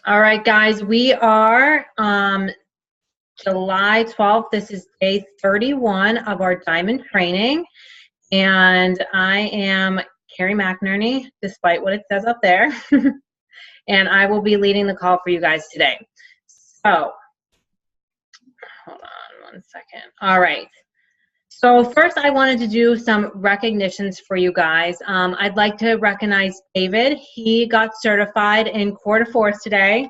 All right, guys, we are July 12th. This is day 31 of our diamond training, and I am Carrie McNerney, despite what it says up there, and I will be leading the call for you guys today. So, hold on one second. All right. So first, I wanted to do some recognitions for you guys. I'd like to recognize David. He got certified in Quarter Force today.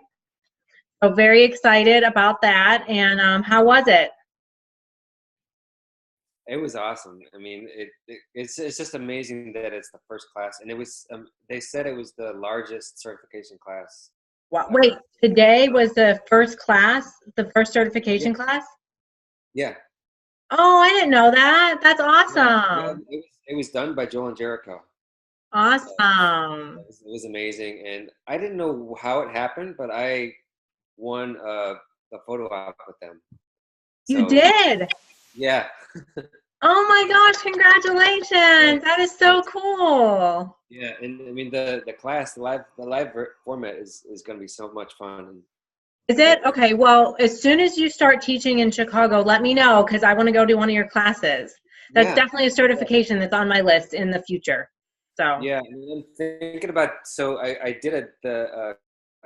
So very excited about that. And how was it? It was awesome. I mean, it's just amazing that it's the first class, and it was. They said it was the largest certification class Wow. Wait, ever. today was the first class, the first Yeah, certification class? yeah, Oh, I didn't know that. That's yeah. awesome. It was done by Joel and Jericho. So Awesome. it was amazing, and I didn't know how it happened, but I won a photo op with them. You So did. yeah, Oh my gosh, congratulations. thanks, That is so thanks. cool. Yeah, and I mean the live format is going to be so much fun. And Is it? it, Okay, well, as soon as you start teaching in Chicago, let me know because I want to go to one of your classes. That's yeah, definitely a yeah. certification that's on my list in the future. So, Yeah, and I'm thinking about, so I did the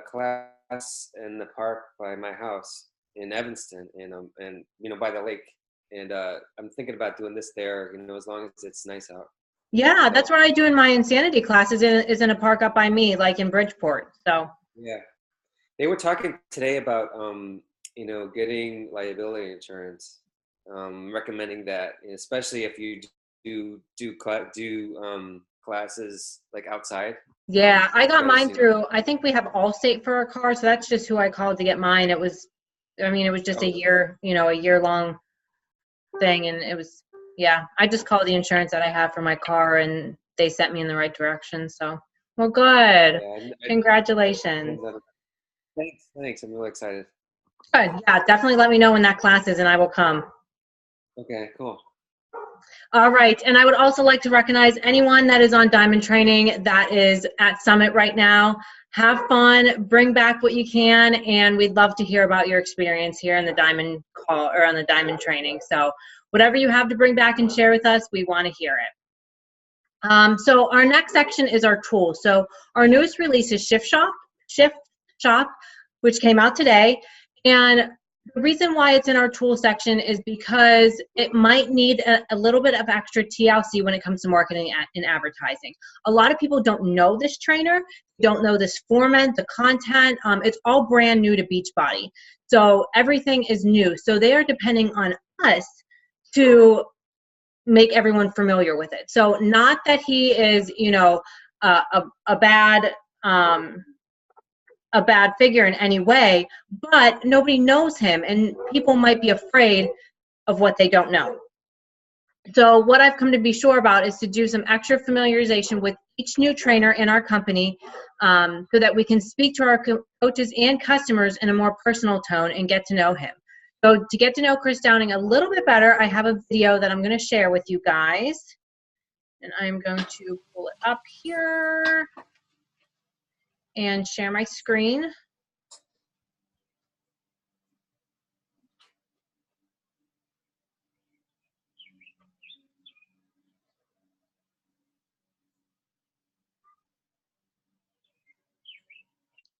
class in the park by my house in Evanston, and by the lake, and I'm thinking about doing this there, as long as it's nice out. yeah, So that's what I do in my insanity classes is in a park up by me, like in Bridgeport. So, yeah, they were talking today about getting liability insurance, recommending that, especially if you do classes like outside, yeah, I got because mine through, I think we have Allstate for our car, so that's just who I called to get mine. It was, I mean, it was just a oh, year, a year long thing. And it was, yeah, I just called the insurance that I have for my car and they sent me in the right direction. So, well, good. yeah, Congratulations. thanks. I'm really excited. Good. Yeah, definitely let me know when that class is and I will come. Okay, cool. All right. And I would also like to recognize anyone that is on Diamond Training that is at Summit right now. Have fun, bring back what you can, and we'd love to hear about your experience here in the Diamond call or on the Diamond Training. So whatever you have to bring back and share with us, we want to hear it. So our next section is our tools. So our newest release is Shift Shop, which came out today. And the reason why it's in our tool section is because it might need a little bit of extra TLC when it comes to marketing and advertising. A lot of people don't know this trainer, don't know this format, the content. It's all brand new to Beachbody. So everything is new. So they are depending on us to make everyone familiar with it. So not that he is, a bad um, a bad figure in any way, but nobody knows him, and people might be afraid of what they don't know. So what I've come to be sure about is to do some extra familiarization with each new trainer in our company, so that we can speak to our coaches and customers in a more personal tone and get to know him. So to get to know Chris Downing a little bit better, I have a video that I'm going to share with you guys. And I'm going to pull it up here and share my screen.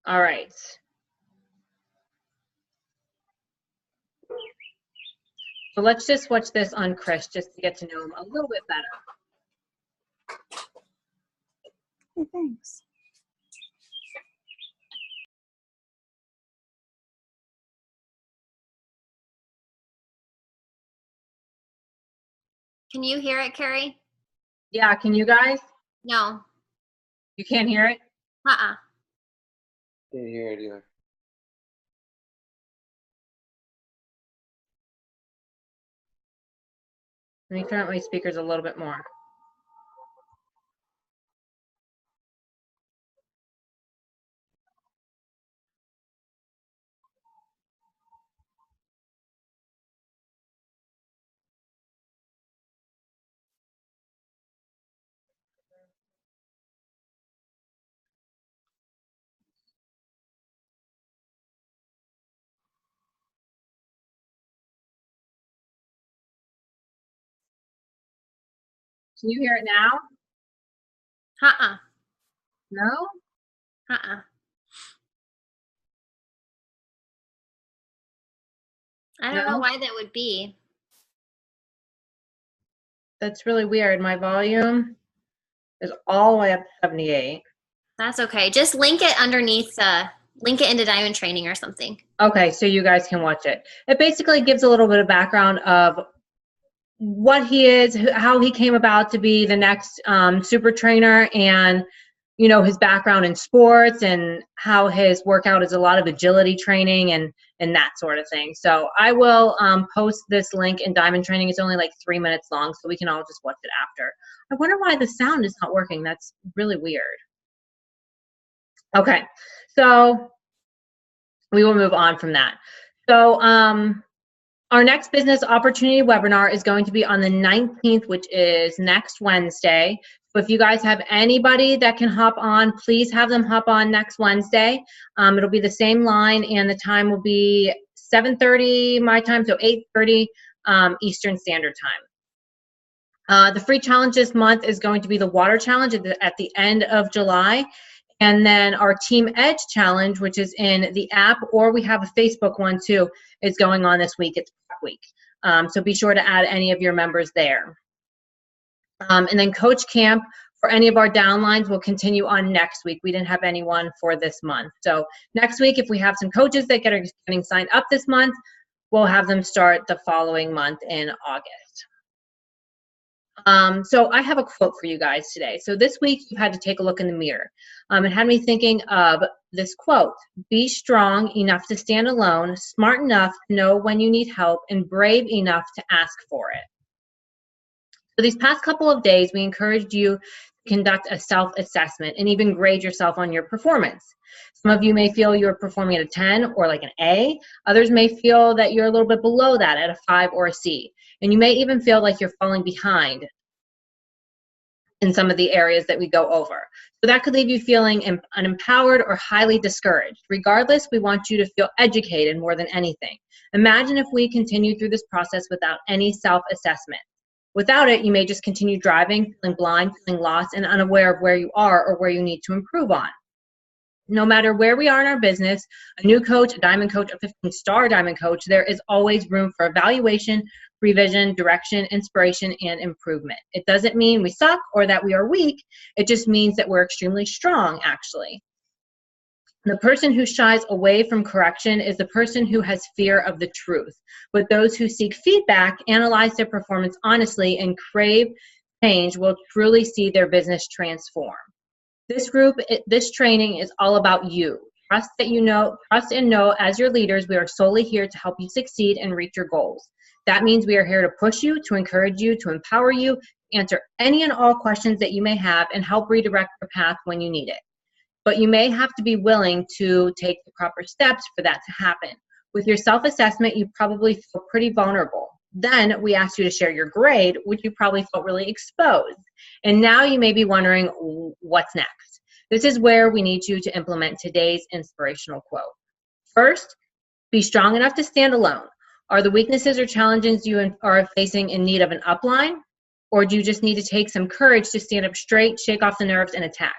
All right. So let's just watch this on Chris just to get to know him a little bit better. Hey, thanks. Can you hear it, Carrie? Yeah, can you guys? No. You can't hear it? Uh-uh. Can't hear it either. Let me turn up my speakers a little bit more. Can you hear it now? Uh-uh. No? Uh-uh. I don't know No? why that would be. That's really weird. My volume is all the way up to 78. That's okay. Just link it underneath, link it into Diamond Training or something. Okay, so you guys can watch it. It basically gives a little bit of background of what he is, how he came about to be the next super trainer, and his background in sports, and how his workout is a lot of agility training and that sort of thing. So I will post this link in Diamond Training. It's only like 3 minutes long, so we can all just watch it after. I wonder why the sound is not working. That's really weird. Okay, so we will move on from that. So our next business opportunity webinar is going to be on the 19th, which is next Wednesday. So if you guys have anybody that can hop on, please have them hop on next Wednesday. It'll be the same line, and the time will be 7:30 my time, so 8:30 Eastern Standard Time. The free challenge this month is going to be the water challenge at the end of July. And then our Team Edge challenge, which is in the app, or we have a Facebook one too, is going on this week. It's prep week. So be sure to add any of your members there. And then Coach Camp for any of our downlines will continue on next week. We didn't have anyone for this month. So next week, if we have some coaches that are getting signed up this month, we'll have them start the following month in August. So I have a quote for you guys today. So this week you've had to take a look in the mirror. It had me thinking of this quote: be strong enough to stand alone, smart enough to know when you need help, and brave enough to ask for it. So these past couple of days, we encouraged you to conduct a self-assessment and even grade yourself on your performance. Some of you may feel you're performing at a 10 or like an A. Others may feel that you're a little bit below that at a 5 or a C. And you may even feel like you're falling behind in some of the areas that we go over. So that could leave you feeling unempowered or highly discouraged. Regardless, we want you to feel educated more than anything. Imagine if we continued through this process without any self-assessment. Without it, you may just continue driving, feeling blind, feeling lost, and unaware of where you are or where you need to improve on. No matter where we are in our business, a new coach, a diamond coach, a 15-star diamond coach, there is always room for evaluation, revision, direction, inspiration, and improvement. It doesn't mean we suck or that we are weak. It just means that we're extremely strong, actually. The person who shies away from correction is the person who has fear of the truth. But those who seek feedback, analyze their performance honestly, and crave change will truly see their business transform. This training is all about you. Trust and know as your leaders, we are solely here to help you succeed and reach your goals. That means we are here to push you, to encourage you, to empower you, answer any and all questions that you may have, and help redirect your path when you need it. But you may have to be willing to take the proper steps for that to happen. With your self-assessment, you probably feel pretty vulnerable. Then we asked you to share your grade, which you probably felt really exposed. And now you may be wondering, what's next? This is where we need you to implement today's inspirational quote. First, be strong enough to stand alone. Are the weaknesses or challenges you are facing in need of an upline? Or do you just need to take some courage to stand up straight, shake off the nerves, and attack?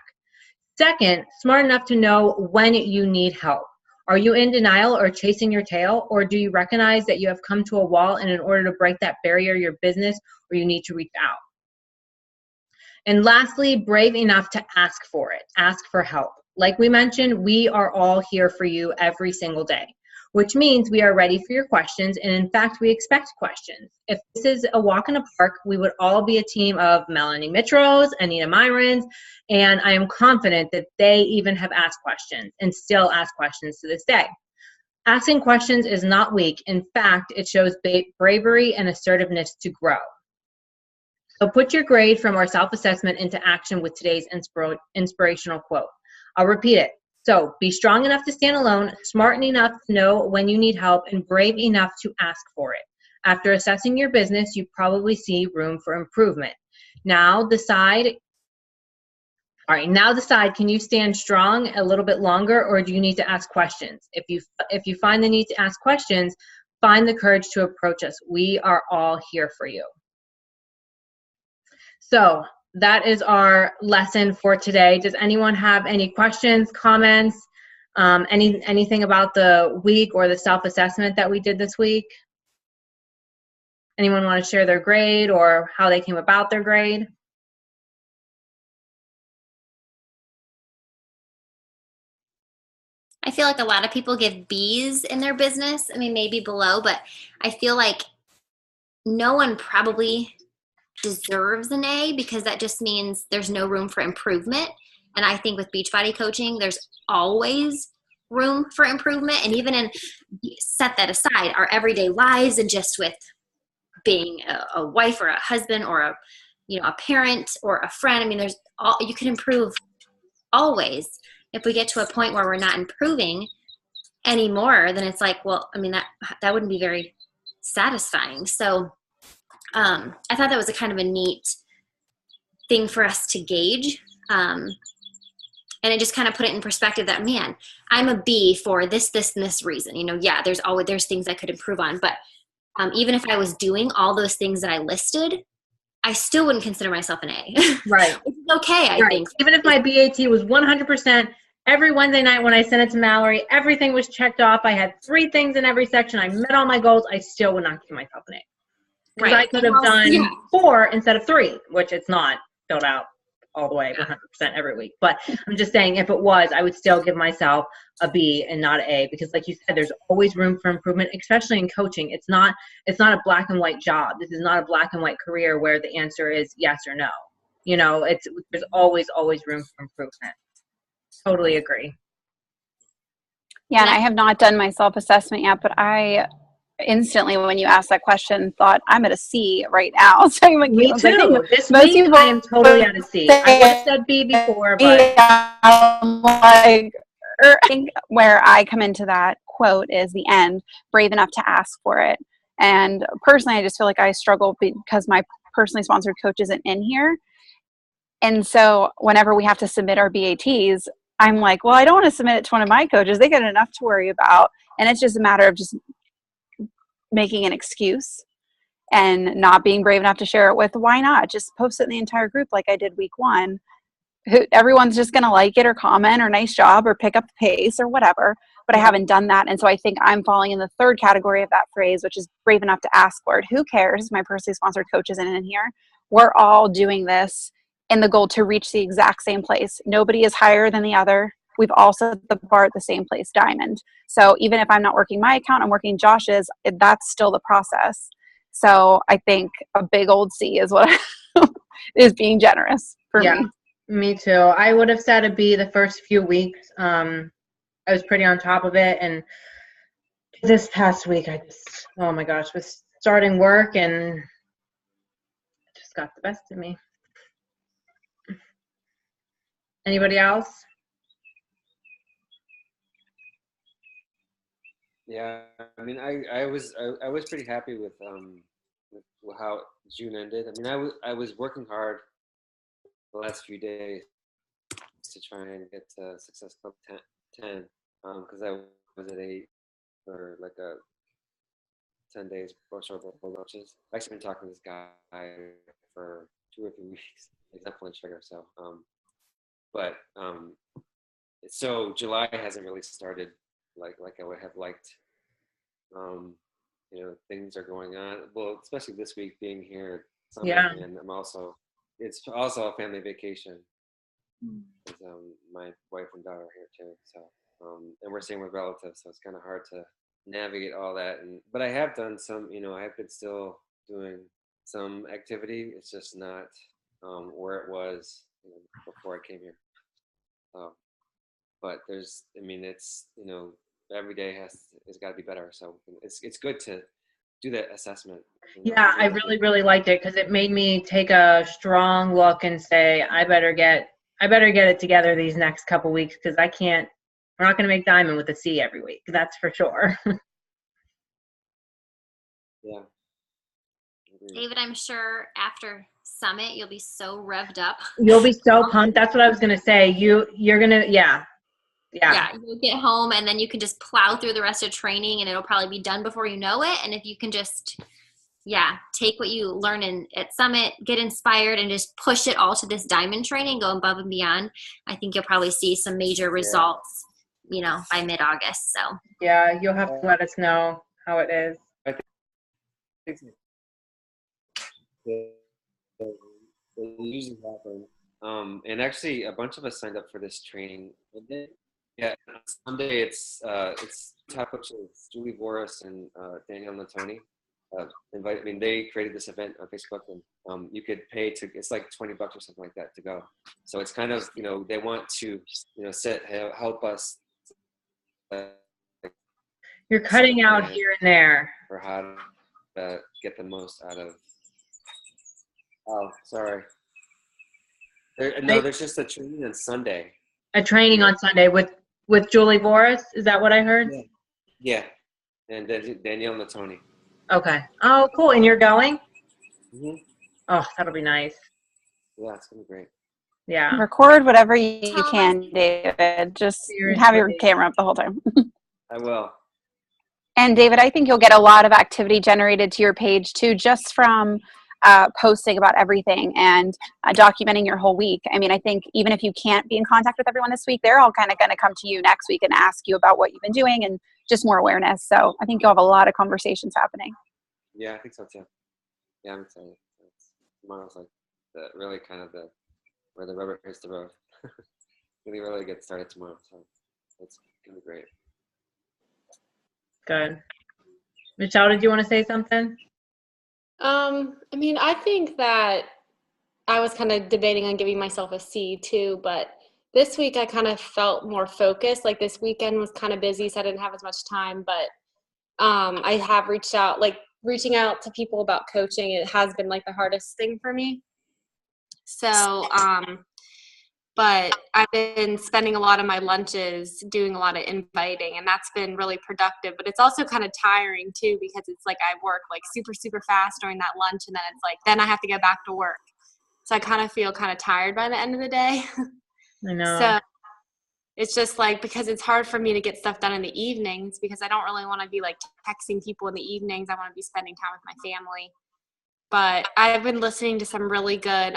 Second, smart enough to know when you need help. Are you in denial or chasing your tail, or do you recognize that you have come to a wall, and in order to break that barrier, your business, or you need to reach out? And lastly, brave enough to ask for it. Ask for help. Like we mentioned, we are all here for you every single day, which means we are ready for your questions, and in fact, we expect questions. If this is a walk in the park, we would all be a team of Melanie Mitros, Anita Myrons, and I am confident that they even have asked questions and still ask questions to this day. Asking questions is not weak. In fact, it shows bravery and assertiveness to grow. So put your grade from our self-assessment into action with today's inspirational quote. I'll repeat it. So be strong enough to stand alone, smart enough to know when you need help, and brave enough to ask for it. After assessing your business, you probably see room for improvement. Now decide, can you stand strong a little bit longer, or do you need to ask questions? If you find the need to ask questions, find the courage to approach us. We are all here for you. So that is our lesson for today. Does anyone have any questions, comments, anything about the week or the self-assessment that we did this week? Anyone want to share their grade or how they came about their grade? I feel like a lot of people give B's in their business. I mean, maybe below, but I feel like no one probably deserves an A because that just means there's no room for improvement. And I think with Beachbody coaching, there's always room for improvement. And even in, set that aside, our everyday lives and just with being a wife or a husband or a parent or a friend. I mean, you can improve always. If we get to a point where we're not improving anymore, then it's like, well, I mean, that wouldn't be very satisfying. So I thought that was a kind of a neat thing for us to gauge. And it just kind of put it in perspective that, man, I'm a B for this, and this reason. Yeah, there's things I could improve on. But even if I was doing all those things that I listed, I still wouldn't consider myself an A. Right. Which is okay, I think. Even if my BAT was 100%, every Wednesday night when I sent it to Mallory, everything was checked off. I had 3 things in every section. I met all my goals. I still would not give myself an A. Because I could have done 4 instead of 3, which it's not filled out all the way 100% every week. But I'm just saying, if it was, I would still give myself a B and not an A, because like you said, there's always room for improvement, especially in coaching. It's not a black and white job. This is not a black and white career where the answer is yes or no. There's always room for improvement. Totally agree. Yeah, and I have not done my self-assessment yet, but I instantly, when you asked that question, thought I'm at a C right now. So I'm like, Me too. This most week, people I am totally at a C. I would have said B before, but I'm like, I think where I come into that quote is the end, brave enough to ask for it. And personally, I just feel like I struggle because my personally sponsored coach isn't in here. And so whenever we have to submit our BATs, I'm like, well, I don't want to submit it to one of my coaches. They got enough to worry about. And it's just a matter of just making an excuse and not being brave enough to share it with. Why not just post it in the entire group like I did week 1? Everyone's just going to like it or comment or nice job or pick up the pace or whatever. But I haven't done that. And so I think I'm falling in the 3rd category of that phrase, which is brave enough to ask for it. Who cares? My personally sponsored coach isn't in here. We're all doing this in the goal to reach the exact same place. Nobody is higher than the other. We've all set the bar at the same place, diamond. So even if I'm not working my account, I'm working Josh's, that's still the process. So I think a big old C is what is being generous for me. Me too. I would have said a B the first few weeks. I was pretty on top of it. And this past week, oh my gosh, was starting work and it just got the best of me. Anybody else? Yeah, I mean, I was pretty happy with how June ended. I mean, I was working hard the last few days to try and get to Success Club 10 because I was at 8 for like a 10 days before coaches. I've actually been talking to this guy for 2 or 3 weeks. He's not pulling trigger, so so July hasn't really started like I would have liked. Things are going on. Well, especially this week being here. And it's also a family vacation. My wife and daughter are here too. So, and we're staying with relatives, so it's kind of hard to navigate all that. But I have done some. I have been still doing some activity. It's just not where it was before I came here. But it's every day has got to be better. So it's good to do that assessment. Yeah, I really, really liked it because it made me take a strong look and say, I better get it together these next couple weeks because we're not going to make diamond with a C every week. That's for sure. Yeah. David, I'm sure after Summit, you'll be so revved up. You'll be so pumped. That's what I was going to say. You're going to, yeah. You'll get home and then you can just plow through the rest of training and it'll probably be done before you know it. And if you can just yeah, take what you learn at Summit, get inspired, and just push it all to this diamond training, go above and beyond. I think you'll probably see some major results, by mid-August. So Yeah, you'll have to let us know how it is. I think they usually happen. And actually, a bunch of us signed up for this training. Yeah, on Sunday it's top coaches Julie Voris and Danielle Natoni. They created this event on Facebook, and you could pay to. It's like $20 or something like that to go. So it's kind of they want to help us. You're cutting out here and there. For how to get the most out of. Oh, sorry. There's just a training on Sunday. A training on Sunday with Julie Voris. Is that what I heard? Yeah. And then Danielle Natoni. Okay. Oh, cool. And you're going? Mm-hmm. Oh, that'll be nice. Yeah, it's gonna be great. Yeah. Record whatever you can, David. Just have your camera up the whole time. I will. And David, I think you'll get a lot of activity generated to your page too, just from posting about everything and documenting your whole week. I mean, I think even if you can't be in contact with everyone this week, they're all kind of going to come to you next week and ask you about what you've been doing and just more awareness. So I think you'll have a lot of conversations happening. Yeah, I think so too. Yeah, I'm excited. Tomorrow's like where the rubber hits the road. We really get started tomorrow, so it's gonna be great. Good. Michelle, did you want to say something? I think that I was kind of debating on giving myself a C too, but this week I kind of felt more focused. Like this weekend was kind of busy, so I didn't have as much time, but I have reaching out to people about coaching. It has been like the hardest thing for me. So, but I've been spending a lot of my lunches doing a lot of inviting, and that's been really productive. But it's also kind of tiring too, because it's like I work like super, super fast during that lunch, and then it's like, then I have to get back to work. So I kind of feel kind of tired by the end of the day. I know. So it's just like, because it's hard for me to get stuff done in the evenings, because I don't really want to be like texting people in the evenings. I want to be spending time with my family. But I've been listening to some really good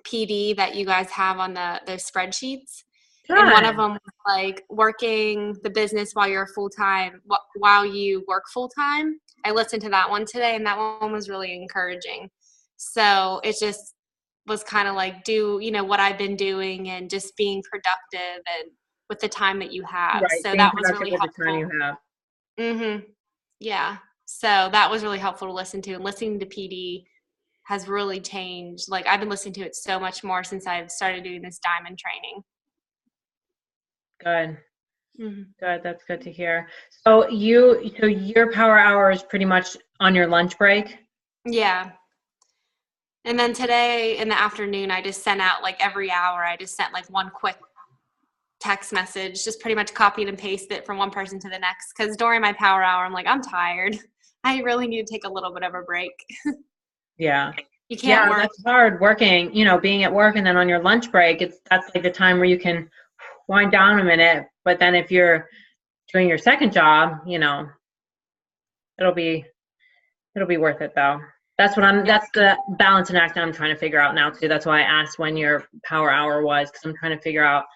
PD that you guys have on those spreadsheets. Good. And one of them was like working the business while you're while you work full time. I listened to that one today, and that one was really encouraging. So it just was kind of like what I've been doing and just being productive and with the time that you have. Right. So that was really helpful. The time you have. Mm-hmm. Yeah. So that was really helpful to listen to, and listening to PD has really changed. Like I've been listening to it so much more since I've started doing this diamond training. Good. Mm-hmm. Good. That's good to hear. So your power hour is pretty much on your lunch break? Yeah. And then today in the afternoon, I just sent out like every hour, I just sent like one quick text message, just pretty much copied and pasted it from one person to the next. Because during my power hour, I'm like, I'm tired. I really need to take a little bit of a break. Yeah. You can't work. That's hard working, being at work and then on your lunch break, that's like the time where you can wind down a minute. But then if you're doing your second job, it'll be worth it though. That's the balance and act I'm trying to figure out now too. That's why I asked when your power hour was, because I'm trying to figure out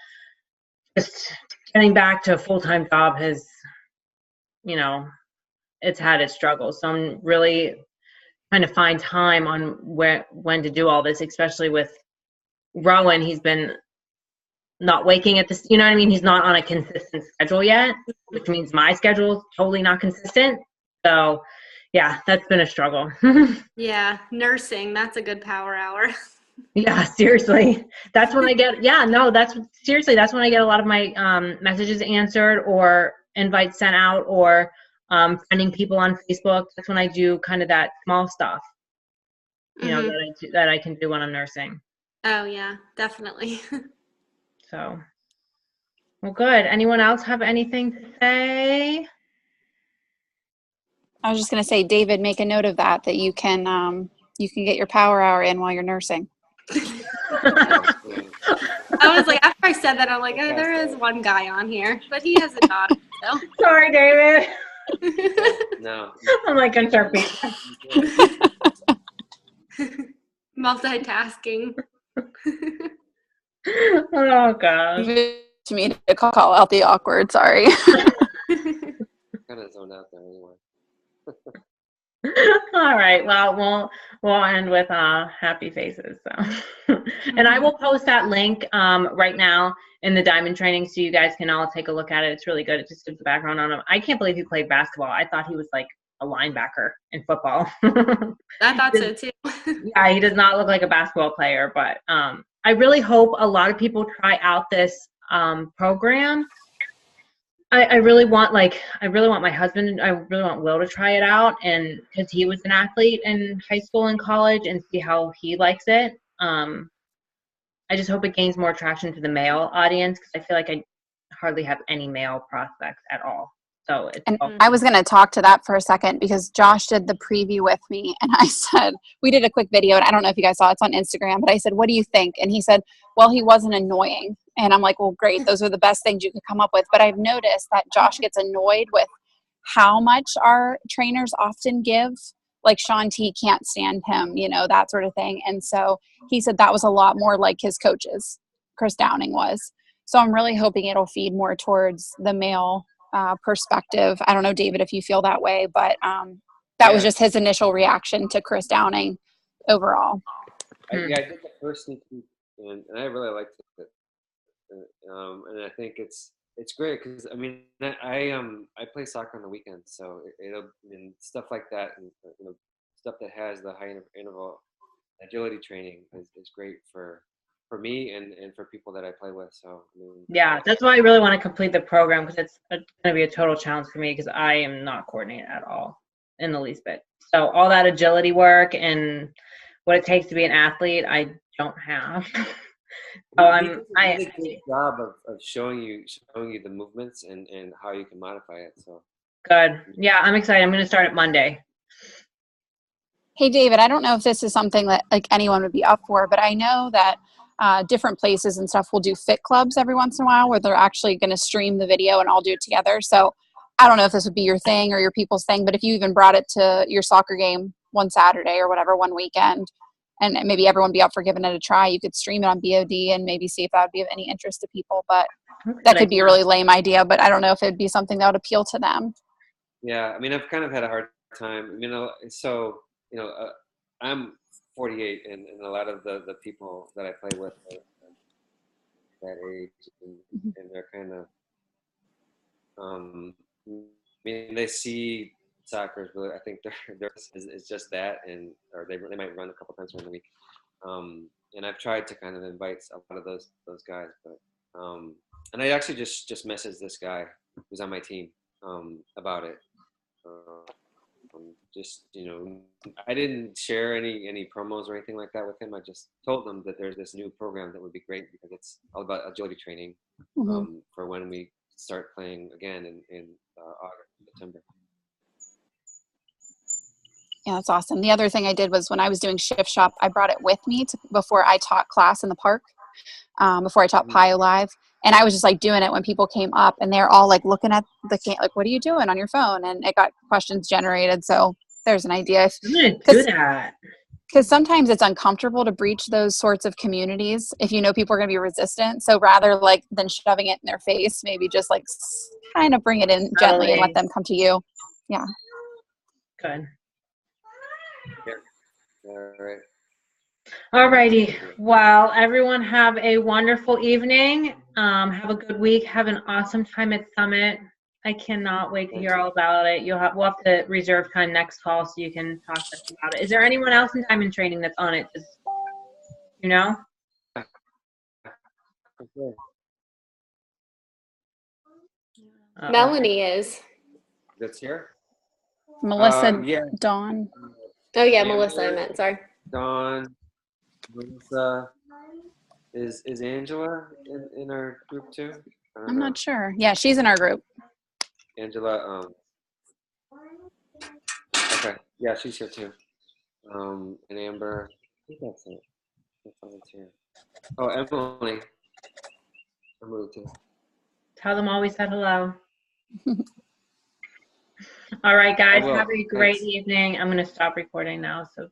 just getting back to a full-time job has, it's had its struggles. So I'm really trying to find time on when to do all this, especially with Rowan. He's been not waking at this, he's not on a consistent schedule yet, which means my schedule is totally not consistent. So yeah, that's been a struggle. Yeah, nursing, that's a good power hour. Yeah, seriously. That's when I get, that's when I get a lot of my messages answered or invites sent out or finding people on Facebook. That's when I do kind of that small stuff, that I can do when I'm nursing. Oh, yeah, definitely. So, well, good. Anyone else have anything to say? I was just going to say, David, make a note of that you can get your power hour in while you're nursing. I was like, after I said that, I'm like, oh, there is one guy on here, but he has a daughter. So. Sorry, David. No. I'm like, I'm sure pizza. Multitasking. Oh gosh. To me to call out the awkward. Sorry. Kind of zoned out there anyway. All right. Well, we'll end with happy faces. So, and I will post that link right now in the Diamond Training, so you guys can all take a look at it. It's really good. It just gives the background on him. I can't believe he played basketball. I thought he was like a linebacker in football. I thought so too. Yeah, he does not look like a basketball player, but I really hope a lot of people try out this program. I really want my husband, I really want Will to try it out, and because he was an athlete in high school and college, and see how he likes it. I just hope it gains more traction to the male audience, because I feel like I hardly have any male prospects at all. So it's And I was going to talk to that for a second, because Josh did the preview with me, and I said, we did a quick video, and I don't know if you guys saw it, it's on Instagram, but I said, what do you think? And he said, well, he wasn't annoying. And I'm like, well, great. Those are the best things you could come up with. But I've noticed that Josh gets annoyed with how much our trainers often give. Like Sean T can't stand him, that sort of thing. And so he said that was a lot more like his coaches, Chris Downing was. So I'm really hoping it'll feed more towards the male perspective. I don't know, David, if you feel that way, but that was just his initial reaction to Chris Downing overall. I did the first sneak peek, and I really liked it. And I think it's great, because I mean I play soccer on the weekends, so it'll and stuff like that, and stuff that has the high interval agility training is great for me and for people that I play with. So I mean, yeah, that's why I really want to complete the program, because it's going to be a total challenge for me, because I am not coordinated at all in the least bit. So all that agility work and what it takes to be an athlete, I don't have. So he does a really good job of showing you the movements and how you can modify it. So good. Yeah, I'm excited. I'm going to start it Monday. Hey, David, I don't know if this is something that like anyone would be up for, but I know that different places and stuff will do fit clubs every once in a while, where they're actually going to stream the video and all do it together. So I don't know if this would be your thing or your people's thing, but if you even brought it to your soccer game one Saturday or whatever, one weekend, and maybe everyone be up for giving it a try, you could stream it on BOD and maybe see if that would be of any interest to people. But that could be a really lame idea, but I don't know if it'd be something that would appeal to them. Yeah, I mean, I've kind of had a hard time, so I'm 48, and a lot of the people that I play with are that age, and they're kind of, I mean, they see soccer, but I think they're is just that, or they might run a couple times during the week. And I've tried to kind of invite a lot of those guys, but and I actually just messaged this guy who's on my team about it. I didn't share any promos or anything like that with him. I just told him that there's this new program that would be great, because it's all about agility training for when we start playing again in August, September. Yeah, that's awesome. The other thing I did was when I was doing Shift Shop, I brought it with me before I taught class in the park, before I taught PIO Live. And I was just like doing it when people came up, and they're all like looking at like, what are you doing on your phone? And it got questions generated. So there's an idea. I'm going to do that. Because sometimes it's uncomfortable to breach those sorts of communities if you know people are going to be resistant. So rather than shoving it in their face, maybe just like kind of bring it in gently and let them come to you. Yeah. Good. Yeah. All right. All righty. Well, everyone have a wonderful evening. Have a good week. Have an awesome time at Summit. I cannot wait to hear all about it. We'll have to reserve time next call so you can talk to us about it. Is there anyone else in Diamond Training that's on it? Okay. Melanie is. That's here. Melissa, yeah. Dawn. Oh yeah, Melissa. I meant. Sorry. Dawn, Melissa. Is Angela in our group too? I'm not sure. Yeah, she's in our group. Angela. Okay. Yeah, she's here too. And Amber. I think that's it. That's all that's here. Oh, Emily. Emily too. Tell them all we said hello. All right, guys, will. have a great Thanks. evening. I'm going to stop recording now. So